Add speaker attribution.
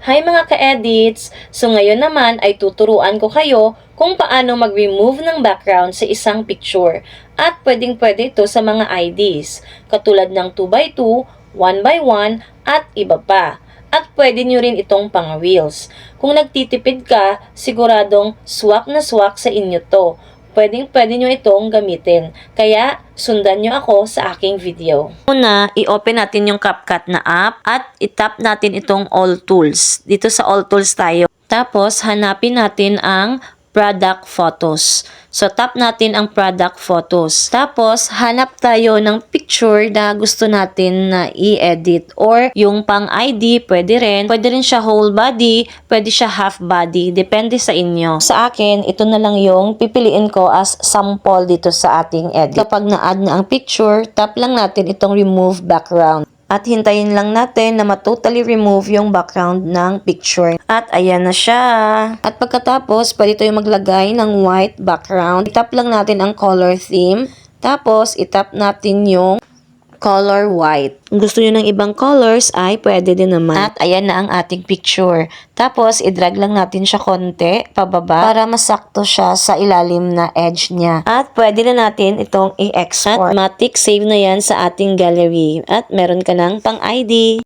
Speaker 1: Hi mga ka-edits! So ngayon naman ay tuturuan ko kayo kung paano mag-remove ng background sa isang picture. At pwedeng-pwede ito sa mga IDs, katulad ng 2x2, 1x1, at iba pa. At pwede nyo rin itong pang-reels. Kung nagtitipid ka, siguradong swak na swak sa inyo to. Pwedeng-pwede nyo itong gamitin. Kaya, sundan nyo ako sa aking video. Una, i-open natin yung CapCut na app at i-tap natin itong All Tools. Dito sa All Tools tayo. Tapos, hanapin natin ang Product Photos. So, tap natin ang Product Photos. Tapos, hanap tayo ng picture na gusto natin na i-edit. Or, yung pang ID, pwede rin. Pwede rin siya whole body, pwede siya half body. Depende sa inyo. Sa akin, ito na lang yung pipiliin ko as sample dito sa ating edit. Kapag na-add na ang picture, tap lang natin itong remove background. At hintayin lang natin na totally remove yung background ng picture. At ayan na siya. At pagkatapos, pwede tayo maglagay ng white background. Itap lang natin ang color theme. Tapos, itap natin yung color white. Kung gusto nyo ng ibang colors ay pwede din naman. At ayan na ang ating picture. Tapos, i-drag lang natin siya konti pababa para masakto siya sa ilalim na edge niya. At pwede na natin itong i-export. Automatic save na yan sa ating gallery. At meron ka ng pang ID.